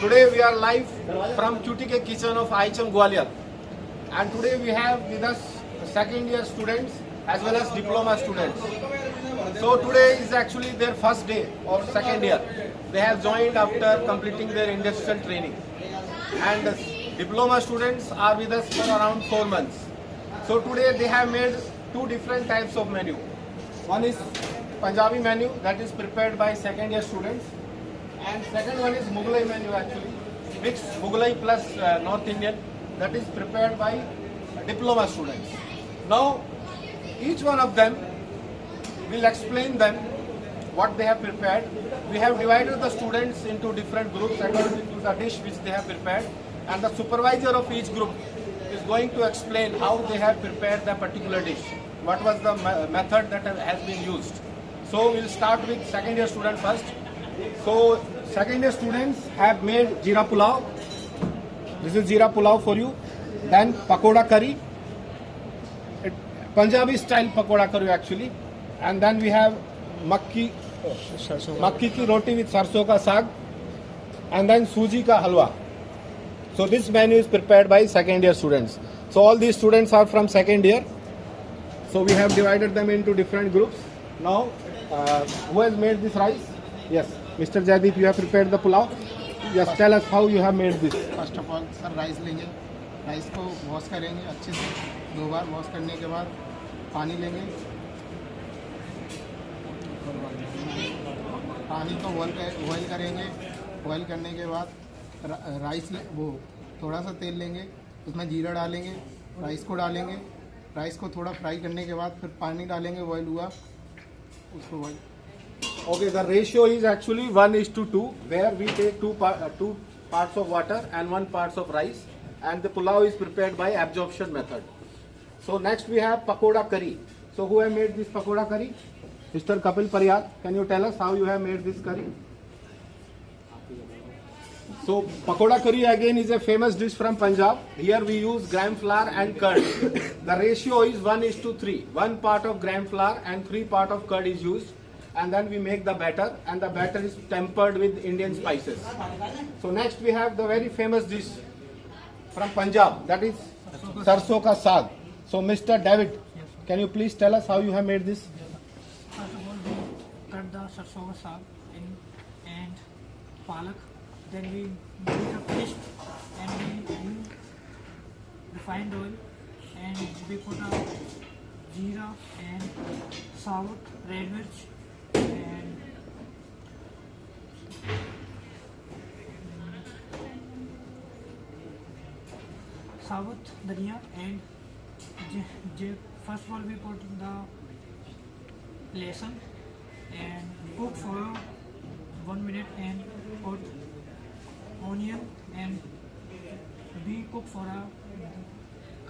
Today we are live from QTK kitchen of IHM Gwalior, and today we have with us second year students as well as diploma students. So today is actually their first day of second year. They have joined after completing their industrial training, and the diploma students are with us for around 4 months. So today they have made two different types of menu. One is Punjabi menu that is prepared by second year students, and second one is Mughlai menu, actually mixed Mughlai plus North Indian, that is prepared by diploma students. Now each one of them will explain them what they have prepared. We have divided the students into different groups according to the dish which they have prepared, and the supervisor of each group is going to explain how they have prepared the particular dish, what was the method that has been used. So we'll start with second year student first. So second year students have made jeera pulao. This is jeera pulao for you. Then pakoda curry, Punjabi style pakoda curry actually. And then we have makki ki roti with sarson ka saag, and then suji ka halwa. So this menu is prepared by second year students. So all these students are from second year. So we have divided them into different groups. Now, who has made this rice? Yes, Mr. Jaideep, you have prepared the pulao. Yes, tell us how you have made this. First of all sir rice लेंगे, rice को wash करेंगे अच्छे से, 2 बार wash करने के बाद पानी लेंगे, पानी को बॉयल करेंगे, बॉयल करने के बाद राइस वो थोड़ा सा तेल लेंगे, उसमें जीरा डालेंगे, राइस को डालेंगे, राइस को थोड़ा फ्राई करने के बाद फिर पानी डालेंगे, बॉयल हुआ उसको boil. Okay, the ratio is actually 1:2, where we take two parts of water and 1 part of rice, and the pulao is prepared by absorption method. So next we have pakoda curry. So who have made this pakoda curry? Mr. Kapil Pariyar, can you tell us how you have made this curry? So pakoda curry again is a famous dish from Punjab. Here we use gram flour and curd. The ratio is 1:3. 1 part of gram flour and 3 part of curd is used. And then we make the batter, and the batter is tempered with Indian spices. So next we have the very famous dish from Punjab, that is sarson ka saag. So Mr. David, can you please tell us how you have made this? First of all, we cut the sarson ka saag and palak. Then we make a paste and we use refined oil, and we put a jeera and sour red mirch and sabut dhania, and first of all we put the lesson and cook for 1 minute, and put onion and we cook for a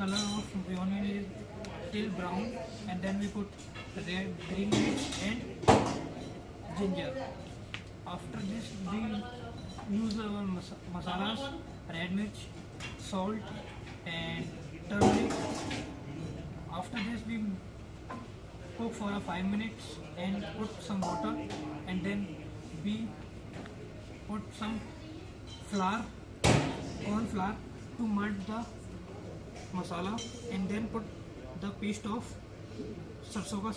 color of the onion is till brown, and then we put red green mirch and ginger. After this we use our masalas, red mirch, salt and turmeric. After this we cook for 5 minutes and put some water, and then we put some flour, corn flour, to mud the masala, and then put the paste of sarson ka.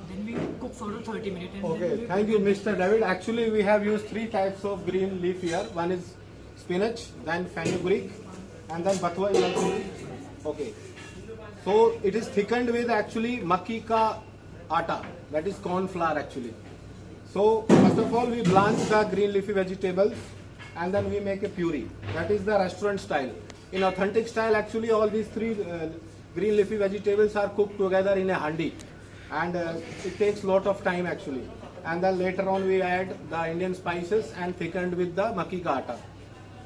Then we cook for 30 minutes. And Okay, then we thank you, Mr. David. Actually, we have used 3 types of green leaf here. One is spinach, then fenugreek, and then bathua is also used. Okay, so it is thickened with actually makki ka atta, that is corn flour actually. So first of all, we blanch the green leafy vegetables, and then we make a puree. That is the restaurant style. In authentic style, actually all these 3 green leafy vegetables are cooked together in a handi, and it takes lot of time actually. And then later on we add the Indian spices and thickened with the makki ka atta.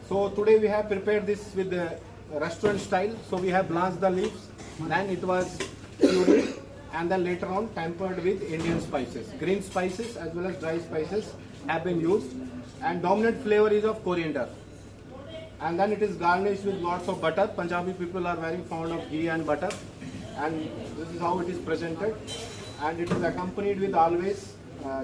So today we have prepared this with the restaurant style. So we have blanched the leaves, then it was pureed, and then later on tempered with Indian spices. Green spices as well as dry spices have been used, and dominant flavor is of coriander. And then it is garnished with lots of butter. Punjabi people are very fond of ghee and butter, and this is how it is presented. And it is accompanied with always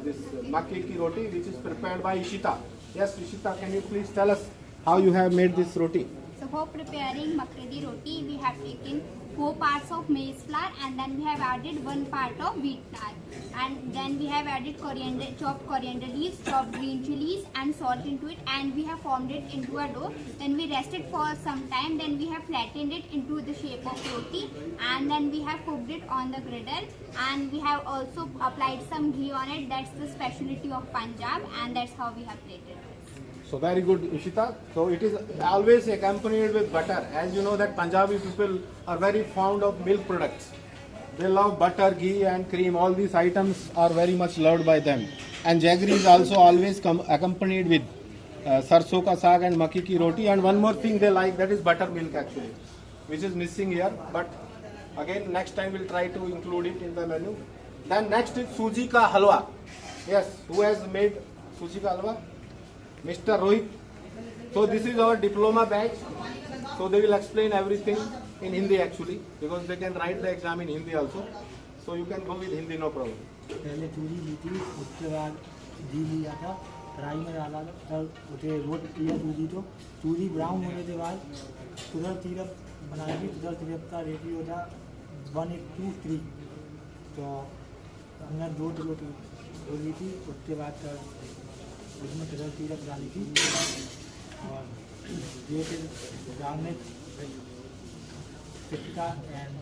this makki ki roti, which is prepared by Ishita. Yes, Rishita, can you please tell us how you have made this roti? So for preparing makka di roti, we have taken 4 parts of maize flour and then we have added 1 part of wheat flour. And then we have added chopped coriander leaves, chopped green chilies and salt into it, and we have formed it into a dough. Then we rested for some time, then we have flattened it into the shape of roti, and then we have cooked it on the griddle, and we have also applied some ghee on it. That's the specialty of Punjab, and that's how we have plated it. So very good, Ishita. So it is always accompanied with butter. As you know that Punjabi people are very fond of milk products. They love butter, ghee and cream. All these items are very much loved by them. And jaggery is also always accompanied with sarson ka saag and makki ki roti. And one more thing they like, that is buttermilk actually, which is missing here. But again, next time we'll try to include it in the menu. Then next is suji ka halwa. Yes, who has made suji ka halwa? Mr. Rohit. So this is our diploma batch. So they will explain everything in Hindi actually, because they can write the exam in Hindi also. So you can go with Hindi, no problem. पहले चूरी ली थी, उसके बाद घी लिया था, कढ़ाई में डाला था, तब उसे रोस्ट किया चूरी को। चूरी ब्राउन होने के बाद सुधर सिरप बनाएगी। सुधर सिरप का रेशियो था 1:3। तो हमने 2 रोटी ली थी। उसके बाद उसमें सुधर सिरप डाली थी और ये फिर डालने टिक्का एंड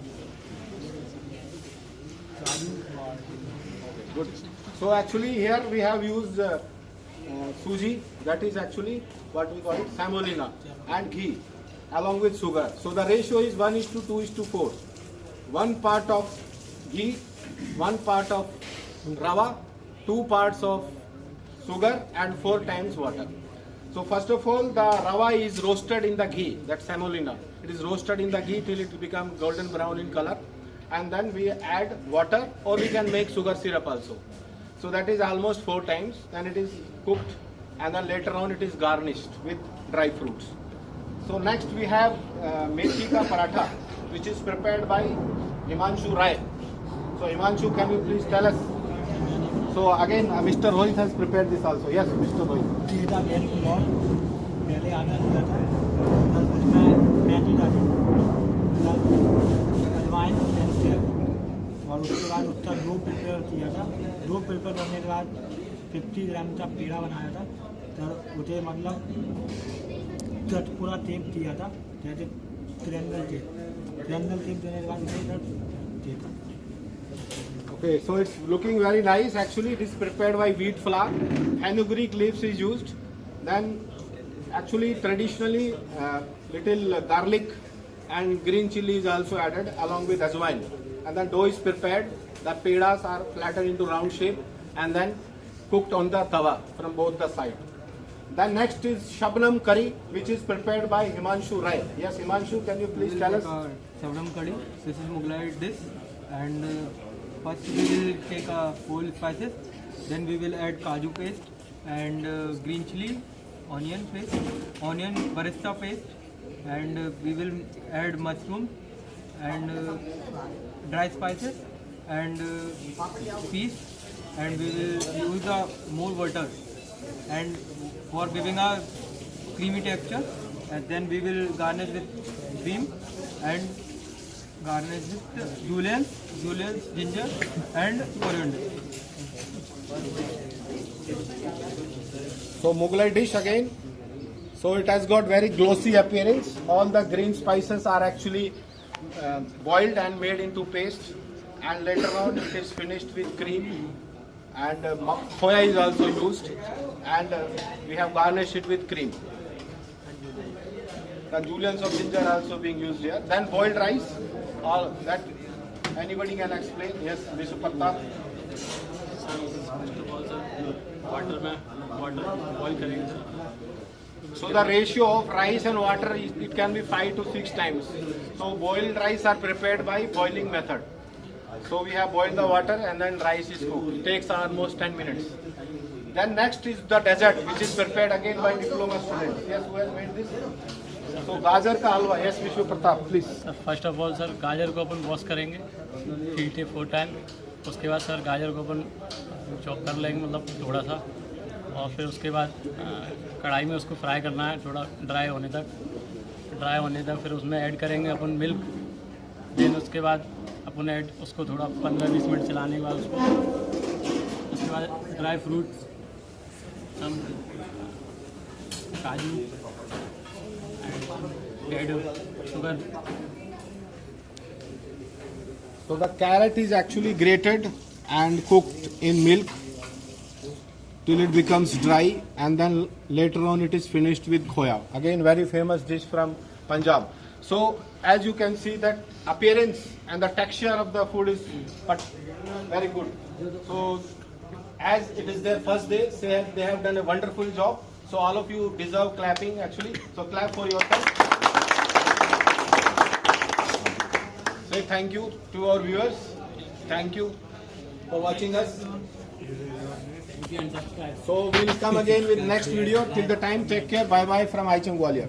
काजू और Good. So actually here we have used suji, that is actually what we call it semolina, and ghee along with sugar. So the ratio is 1:2:4. 1 part of ghee, 1 part of rava, 2 parts of sugar and 4 times water. So first of all, the rava is roasted in the ghee, that semolina. It is roasted in the ghee till it becomes golden brown in color. And then we add water, or we can make sugar syrup also. So that is almost 4 times. Then it is cooked, and then later on it is garnished with dry fruits. So next we have methi ka paratha, which is prepared by Himanshu Rai. So Himanshu, can you please tell us? So again, Mr. Rohit has prepared this also. Yes, Mr. Rohit. ये था main floor, पहले आटा लिया था, तब उसमें मेथी डाली, अजवाइन और उसके बाद उसका डो प्रिपेयर किया था। डो प्रिपेयर करने के बाद 50 ग्राम का पेड़ा बनाया था। तो उसे मतलब चटपुरा टेप किया था, जैसे ट्रायंगल टेप देने के बाद उसे देता। Okay, so it's looking very nice. Actually, it is prepared by wheat flour. Fenugreek leaves is used. Then, actually, traditionally, little garlic and green chili is also added along with ajwain. And then dough is prepared. The pedas are flattened into round shape and then cooked on the tawa from both the sides. Then next is Shabnam curry, which is prepared by Himanshu Rai. Yes, Himanshu, can you please tell us? Shabnam curry. This is Mughlai dish, and first we will take whole spices. Then we will add kaju paste and green chili, onion paste, onion barista paste, and we will add mushroom and dry spices and peas, and we will use more water and for giving a creamy texture, and then we will garnish with cream and garnish with julienne, ginger and coriander. So Mughlai dish again. So it has got very glossy appearance. All the green spices are actually boiled and made into paste, and later on it is finished with cream, and khoya is also used, and we have garnished it with cream. The juliennes of ginger are also being used here. Then boiled rice, all that anybody can explain. Yes, Vishnu Pratap. Water में water boil करेंगे. So the ratio of rice and water is, it can be 5 to 6 times. So boiled rice are prepared by boiling method. So we have boiled the water and then rice is cooked. It takes almost 10 minutes. Then next is the dessert, which is prepared again by diploma students. Yes, who has made this? So gajar ka halwa. Yes, Vishnu Pratap, please. First of all sir गाजर को अपन wash करेंगे 3 to 4 time. उसके बाद sir गाजर को अपन chop कर लेंगे, मतलब थोड़ा सा, और फिर उसके बाद कढ़ाई में उसको फ्राई करना है थोड़ा ड्राई होने तक। फिर उसमें ऐड करेंगे अपन मिल्क। देन उसके बाद अपन ऐड उसको थोड़ा 15-20 मिनट चलाने के बाद उसके बाद ड्राई फ्रूट्स, सम काजू, add sugar. So the carrot is actually grated and cooked in milk till it becomes dry, and then later on it is finished with khoya. Again, very famous dish from Punjab. So as you can see, that appearance and the texture of the food is very good. So as it is their first day, they have done a wonderful job. So all of you deserve clapping actually. So clap for yourself. Say thank you to our viewers. Thank you for watching us. So we'll come again with next video. Till the time, take care. Bye bye from Aicham Gwalior.